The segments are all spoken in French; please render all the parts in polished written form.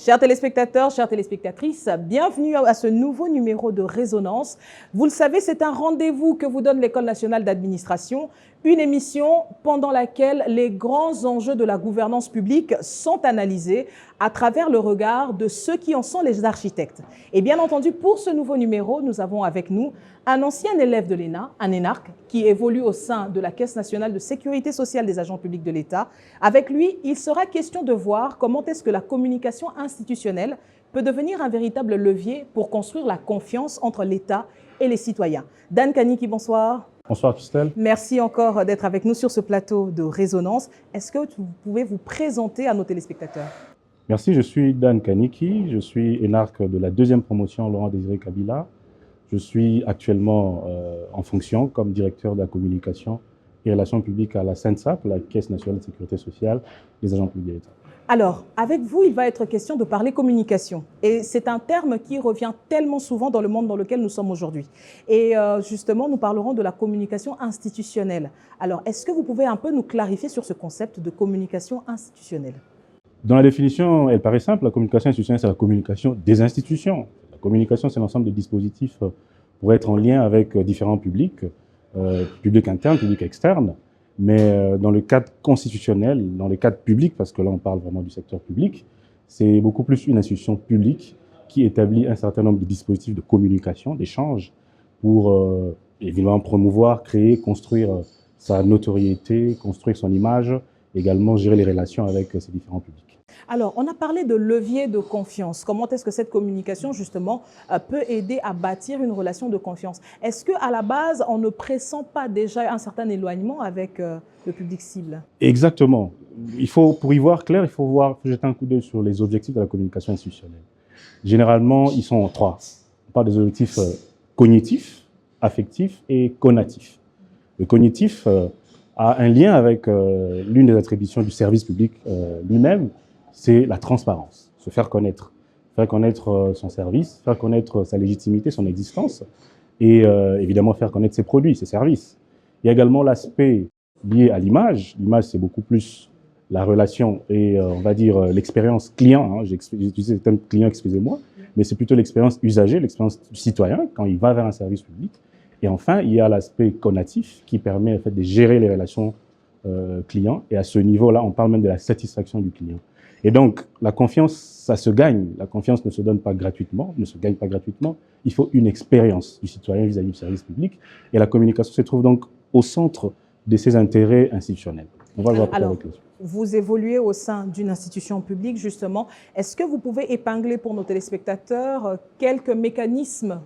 Chers téléspectateurs, chères téléspectatrices, bienvenue à ce nouveau numéro de Résonance. Vous le savez, c'est un rendez-vous que vous donne l'École nationale d'administration, une émission pendant laquelle les grands enjeux de la gouvernance publique sont analysés à travers le regard de ceux qui en sont les architectes. Et bien entendu, pour ce nouveau numéro, nous avons avec nous un ancien élève de l'ENA, un énarque, qui évolue au sein de la Caisse nationale de sécurité sociale des agents publics de l'État. Avec lui, il sera question de voir comment est-ce que la communication institutionnelle peut devenir un véritable levier pour construire la confiance entre l'État et les citoyens. Dan Kaniki, bonsoir. Bonsoir Christelle. Merci encore d'être avec nous sur ce plateau de Résonance. Est-ce que vous pouvez vous présenter à nos téléspectateurs? Merci, je suis Dan Kaniki, je suis énarque de la deuxième promotion Laurent Désiré Kabila. Je suis actuellement en fonction comme directeur de la communication et relations publiques à la CNSAP, la Caisse nationale de sécurité sociale des agents publics de l'État. Alors, avec vous, il va être question de parler communication. Et c'est un terme qui revient tellement souvent dans le monde dans lequel nous sommes aujourd'hui. Et justement, nous parlerons de la communication institutionnelle. Alors, est-ce que vous pouvez un peu nous clarifier sur ce concept de communication institutionnelle? Dans la définition, elle paraît simple. La communication institutionnelle, c'est la communication des institutions. La communication, c'est l'ensemble des dispositifs pour être en lien avec différents publics, publics internes, publics externes. Mais dans le cadre constitutionnel, dans le cadre public, parce que là on parle vraiment du secteur public, c'est beaucoup plus une institution publique qui établit un certain nombre de dispositifs de communication, d'échange, pour évidemment promouvoir, créer, construire sa notoriété, construire son image, également gérer les relations avec ces différents publics. Alors, on a parlé de levier de confiance. Comment est-ce que cette communication, justement, peut aider à bâtir une relation de confiance? Est-ce qu'à la base, on ne pressent pas déjà un certain éloignement avec le public cible? Exactement. Pour y voir clair, il faut jeter un coup d'œil sur les objectifs de la communication institutionnelle. Généralement, ils sont trois. On parle des objectifs cognitifs, affectifs et conatifs. Le cognitif a un lien avec l'une des attributions du service public lui-même, c'est la transparence, se faire connaître son service, faire connaître sa légitimité, son existence, et évidemment faire connaître ses produits, ses services. Il y a également l'aspect lié à l'image. L'image, c'est beaucoup plus la relation et on va dire l'expérience client. Hein. J'ai utilisé le terme client, excusez-moi, mais c'est plutôt l'expérience usagée, l'expérience du citoyen quand il va vers un service public. Et enfin, il y a l'aspect conatif qui permet en fait de gérer les relations clients. Et à ce niveau-là, on parle même de la satisfaction du client. Et donc, la confiance, ça se gagne. La confiance ne se donne pas gratuitement, ne se gagne pas gratuitement. Il faut une expérience du citoyen vis-à-vis du service public. Et la communication se trouve donc au centre de ces intérêts institutionnels. On va le voir plus avec les autres. Vous évoluez au sein d'une institution publique, justement. Est-ce que vous pouvez épingler pour nos téléspectateurs quelques mécanismes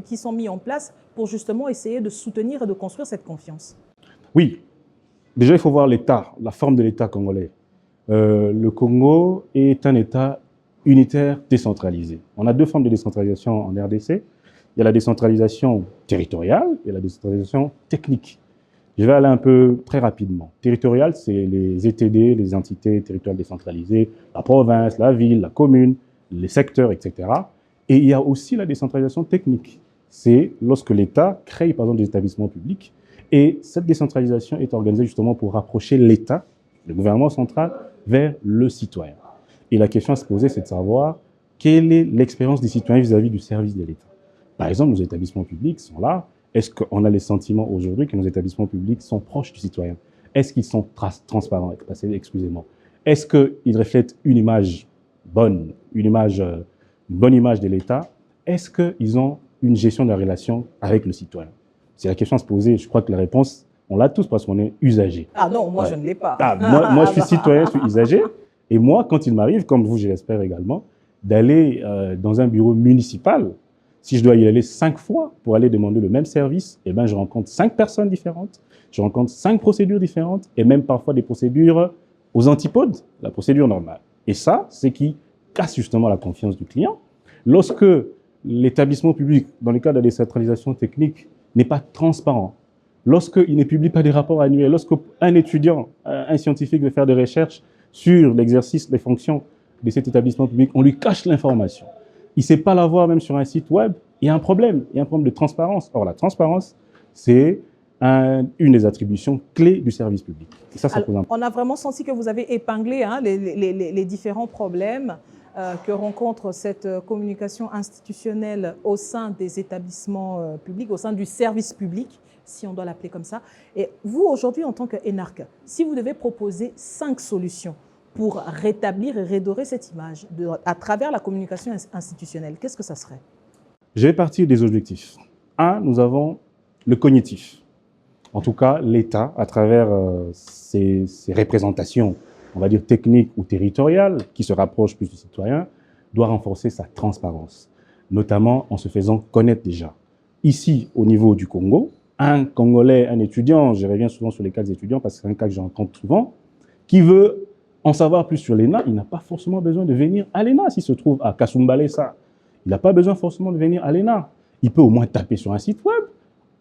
qui sont mis en place pour justement essayer de soutenir et de construire cette confiance? Oui. Déjà, il faut voir l'État, la forme de l'État congolais. Le Congo est un État unitaire décentralisé. On a deux formes de décentralisation en RDC. Il y a la décentralisation territoriale et la décentralisation technique. Je vais aller un peu très rapidement. Territoriale, c'est les ETD, les entités territoriales décentralisées, la province, la ville, la commune, les secteurs, etc. Et il y a aussi la décentralisation technique. C'est lorsque l'État crée, par exemple, des établissements publics. Et cette décentralisation est organisée justement pour rapprocher l'État, le gouvernement central, vers le citoyen. Et la question à se poser, c'est de savoir quelle est l'expérience des citoyens vis-à-vis du service de l'État. Par exemple, nos établissements publics sont là. Est-ce qu'on a le sentiment aujourd'hui que nos établissements publics sont proches du citoyen? Est-ce qu'ils sont transparents? Excusez-moi. Est-ce qu'ils reflètent une image bonne, une bonne image de l'État? Est-ce qu'ils ont une gestion de la relation avec le citoyen? C'est la question à se poser. Je crois que la réponse, on l'a tous parce qu'on est usager. Ah non, moi je ne l'ai pas. Moi, je suis citoyen, je suis usager. Et moi, quand il m'arrive, comme vous, je l'espère également, d'aller dans un bureau municipal, si je dois y aller 5 fois pour aller demander le même service, eh ben, je rencontre 5 personnes différentes, je rencontre 5 procédures différentes et même parfois des procédures aux antipodes, la procédure normale. Et ça, c'est qui casse justement la confiance du client. Lorsque l'établissement public, dans le cadre de la décentralisation technique, n'est pas transparent, lorsqu'il ne publie pas des rapports annuels, lorsqu'un étudiant, un scientifique veut faire des recherches sur l'exercice, les fonctions de cet établissement public, on lui cache l'information. Il ne sait pas l'avoir même sur un site web. Il y a un problème de transparence. Or, la transparence, c'est une des attributions clés du service public. Et ça pose un problème. On a vraiment senti que vous avez épinglé les différents problèmes que rencontre cette communication institutionnelle au sein des établissements publics, au sein du service public, si on doit l'appeler comme ça. Et vous, aujourd'hui, en tant qu'ENARC, si vous devez proposer 5 solutions pour rétablir et redorer cette image à travers la communication institutionnelle, qu'est-ce que ça serait? Je vais partir des objectifs. Un, nous avons le cognitif. En tout cas, l'État, à travers ses représentations, on va dire techniques ou territoriales, qui se rapprochent plus du citoyen, doit renforcer sa transparence, notamment en se faisant connaître déjà. Ici, au niveau du Congo, un Congolais, un étudiant, je reviens souvent sur les cas des étudiants parce que c'est un cas que j'entends souvent, qui veut en savoir plus sur l'ENA, il n'a pas forcément besoin de venir à l'ENA s'il se trouve à Kasumbalesa. Il n'a pas besoin forcément de venir à l'ENA. Il peut au moins taper sur un site web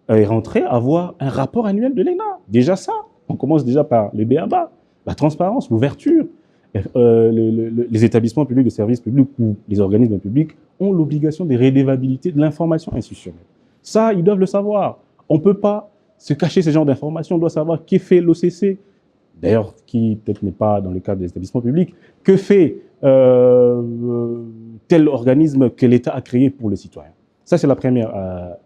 et rentrer, avoir un rapport annuel de l'ENA. Déjà ça, on commence déjà par les BABA, la transparence, l'ouverture. Les établissements publics de services publics ou les organismes publics ont l'obligation de redevabilité de l'information institutionnelle. Ça, ils doivent le savoir. On ne peut pas se cacher ce genre d'informations. On doit savoir qu'est fait l'OCC, d'ailleurs, qui peut-être n'est pas dans le cadre des établissements publics, que fait tel organisme que l'État a créé pour le citoyen. Ça, c'est la première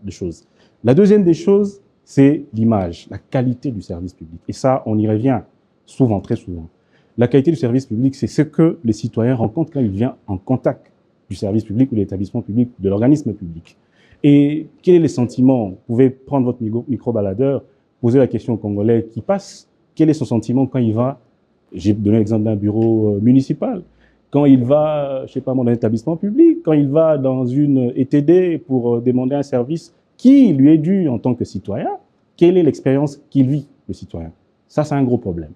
des choses. La deuxième des choses, c'est l'image, la qualité du service public. Et ça, on y revient souvent, très souvent. La qualité du service public, c'est ce que les citoyens rencontrent quand ils viennent en contact du service public ou de l'établissement public, de l'organisme public. Et quel est le sentiment? Vous pouvez prendre votre micro-baladeur, poser la question au Congolais qui passe. Quel est son sentiment quand il va, j'ai donné l'exemple d'un bureau municipal, quand il va, je sais pas moi, dans un établissement public, quand il va dans une ETD pour demander un service qui lui est dû en tant que citoyen, quelle est l'expérience qu'il vit, le citoyen? Ça, c'est un gros problème.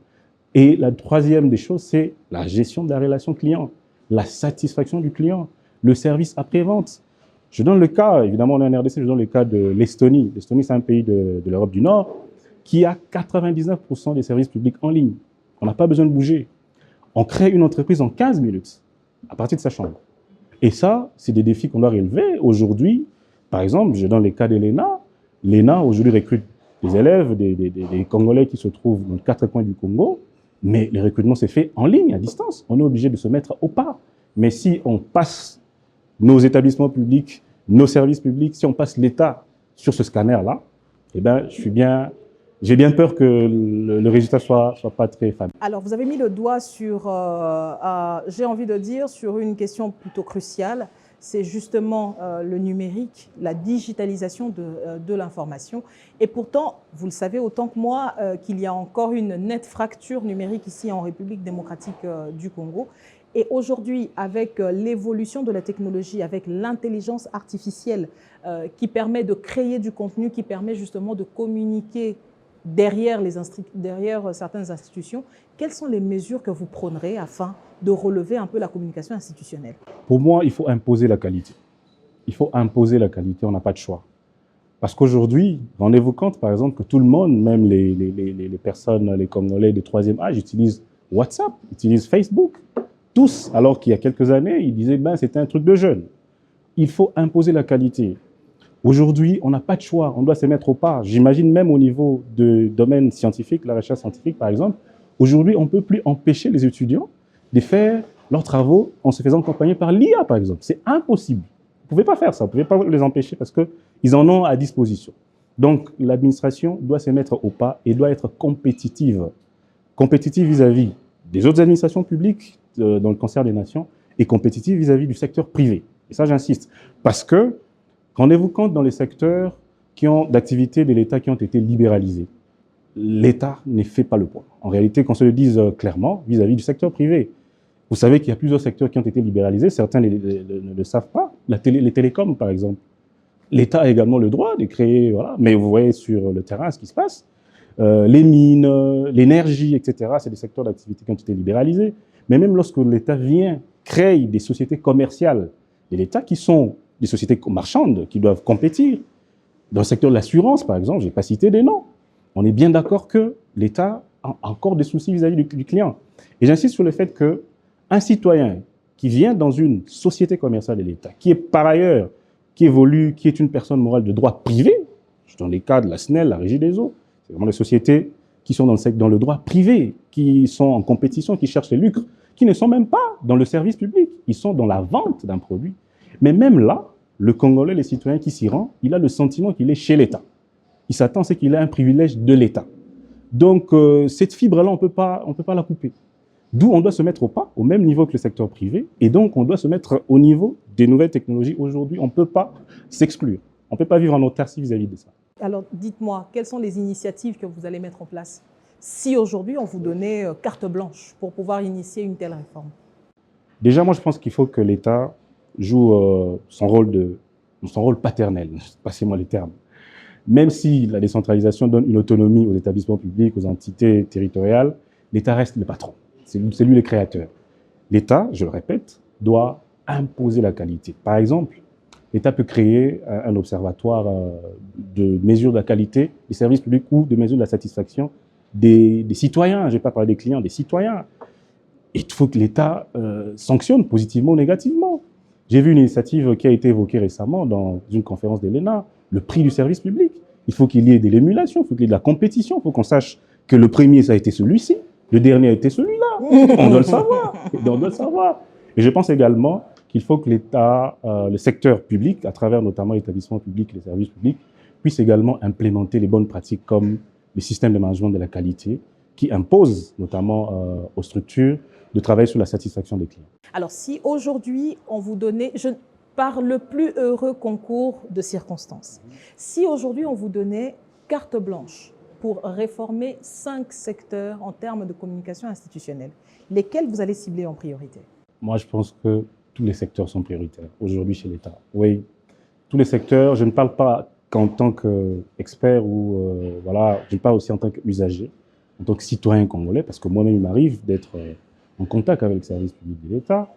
Et la troisième des choses, c'est la gestion de la relation client, la satisfaction du client, le service après-vente. Je donne le cas, évidemment, on est en RDC, je donne le cas de l'Estonie. L'Estonie, c'est un pays de l'Europe du Nord qui a 99% des services publics en ligne. On n'a pas besoin de bouger. On crée une entreprise en 15 minutes à partir de sa chambre. Et ça, c'est des défis qu'on doit relever. Aujourd'hui, par exemple, je donne le cas de l'ENA. L'ENA, aujourd'hui, recrute des élèves, des Congolais qui se trouvent dans les 4 coins du Congo, mais le recrutement s'est fait en ligne, à distance. On est obligé de se mettre au pas. Mais si on passe nos établissements publics, nos services publics, si on passe l'État sur ce scanner-là, eh ben, j'ai bien peur que le résultat soit pas très fameux. Alors, vous avez mis le doigt sur, j'ai envie de dire, sur une question plutôt cruciale. C'est justement le numérique, la digitalisation de l'information. Et pourtant, vous le savez autant que moi, qu'il y a encore une nette fracture numérique ici en République démocratique du Congo. Et aujourd'hui, avec l'évolution de la technologie, avec l'intelligence artificielle qui permet de créer du contenu, qui permet justement de communiquer derrière certaines institutions, quelles sont les mesures que vous prônerez afin de relever un peu la communication institutionnelle? Pour moi, il faut imposer la qualité. Il faut imposer la qualité, on n'a pas de choix. Parce qu'aujourd'hui, rendez-vous compte, par exemple, que tout le monde, même les personnes, les Congolais de troisième âge, utilisent WhatsApp, utilisent Facebook. Tous, alors qu'il y a quelques années, ils disaient ben, c'était un truc de jeune. Il faut imposer la qualité. Aujourd'hui, on n'a pas de choix, on doit se mettre au pas. J'imagine même au niveau du domaine scientifique, la recherche scientifique par exemple, aujourd'hui, on ne peut plus empêcher les étudiants de faire leurs travaux en se faisant accompagner par l'IA par exemple. C'est impossible. Vous ne pouvez pas faire ça, vous ne pouvez pas les empêcher parce qu'ils en ont à disposition. Donc, l'administration doit se mettre au pas et doit être compétitive. Compétitive vis-à-vis des autres administrations publiques dans le concert des nations et compétitive vis-à-vis du secteur privé. Et ça, j'insiste. Parce que, rendez-vous compte dans les secteurs d'activité de l'État qui ont été libéralisés, l'État ne fait pas le poids. En réalité, qu'on se le dise clairement, vis-à-vis du secteur privé. Vous savez qu'il y a plusieurs secteurs qui ont été libéralisés, certains ne le savent pas. Les télécoms, par exemple. L'État a également le droit de créer, voilà, mais vous voyez sur le terrain ce qui se passe. Les mines, l'énergie, etc., c'est des secteurs d'activité qui ont été libéralisés. Mais même lorsque l'État vient créer des sociétés commerciales de l'État qui sont des sociétés marchandes, qui doivent compétir, dans le secteur de l'assurance, par exemple, je n'ai pas cité des noms, on est bien d'accord que l'État a encore des soucis vis-à-vis du client. Et j'insiste sur le fait qu'un citoyen qui vient dans une société commerciale de l'État, qui est par ailleurs, qui évolue, qui est une personne morale de droit privé, dans les cas de la SNEL, la Régie des eaux, c'est vraiment des sociétés qui sont dans le droit privé, qui sont en compétition, qui cherchent les lucres, qui ne sont même pas dans le service public, ils sont dans la vente d'un produit. Mais même là, le Congolais, les citoyens qui s'y rendent, il a le sentiment qu'il est chez l'État. Il s'attend à ce qu'il ait un privilège de l'État. Donc, cette fibre-là, on ne peut pas la couper. D'où on doit se mettre au pas, au même niveau que le secteur privé, et donc on doit se mettre au niveau des nouvelles technologies. Aujourd'hui, on ne peut pas s'exclure. On ne peut pas vivre en autarcie vis-à-vis de ça. Alors, dites-moi, quelles sont les initiatives que vous allez mettre en place si aujourd'hui on vous donnait carte blanche pour pouvoir initier une telle réforme? Déjà, moi, je pense qu'il faut que l'État joue son rôle paternel, passez-moi les termes. Même si la décentralisation donne une autonomie aux établissements publics, aux entités territoriales, l'État reste le patron. C'est lui le créateur. L'État, je le répète, doit imposer la qualité. Par exemple, l'État peut créer un observatoire de mesure de la qualité des services publics ou de mesure de la satisfaction des citoyens. Je ne vais pas parler des clients, des citoyens. Il faut que l'État sanctionne positivement ou négativement. J'ai vu une initiative qui a été évoquée récemment dans une conférence de l'ENA, le prix du service public. Il faut qu'il y ait de l'émulation, il faut qu'il y ait de la compétition, il faut qu'on sache que le premier, ça a été celui-ci, le dernier a été celui-là. On doit le savoir. On doit le savoir. Et je pense également qu'il faut que l'État, le secteur public, à travers notamment l'établissement public et les services publics, puisse également implémenter les bonnes pratiques comme le système de management de la qualité, qui impose notamment aux structures de travailler sur la satisfaction des clients. Alors, si aujourd'hui on vous donnait, par le plus heureux concours de circonstances, si aujourd'hui on vous donnait carte blanche pour réformer 5 secteurs en termes de communication institutionnelle, lesquels vous allez cibler en priorité? Moi, je pense que tous les secteurs sont prioritaires aujourd'hui chez l'État. Oui, tous les secteurs, je ne parle pas qu'en tant qu'expert ou voilà, je parle aussi en tant qu'usager, en tant que citoyen congolais, parce que moi-même, il m'arrive d'être en contact avec le service public de l'État.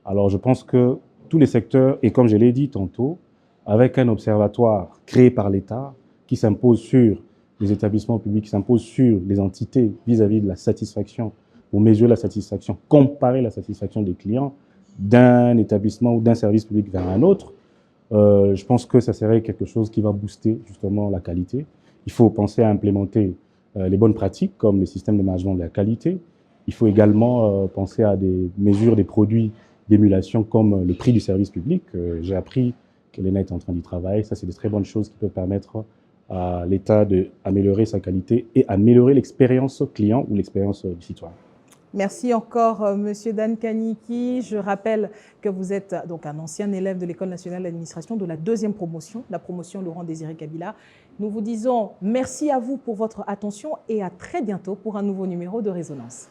Alors, je pense que tous les secteurs, et comme je l'ai dit tantôt, avec un observatoire créé par l'État qui s'impose sur les établissements publics, qui s'impose sur les entités vis-à-vis de la satisfaction, pour mesurer la satisfaction, comparer la satisfaction des clients d'un établissement ou d'un service public vers un autre, je pense que ça serait quelque chose qui va booster justement la qualité. Il faut penser à implémenter les bonnes pratiques comme le système de management de la qualité. Il faut également penser à des mesures des produits d'émulation comme le prix du service public. J'ai appris que l'ENA est en train d'y travailler. Ça, c'est des très bonnes choses qui peuvent permettre à l'État d'améliorer sa qualité et améliorer l'expérience client ou l'expérience du citoyen. Merci encore, Monsieur Dan Kaniki. Je rappelle que vous êtes donc un ancien élève de l'École nationale d'administration de la 2e promotion, la promotion Laurent-Désiré Kabila. Nous vous disons merci à vous pour votre attention et à très bientôt pour un nouveau numéro de Résonance.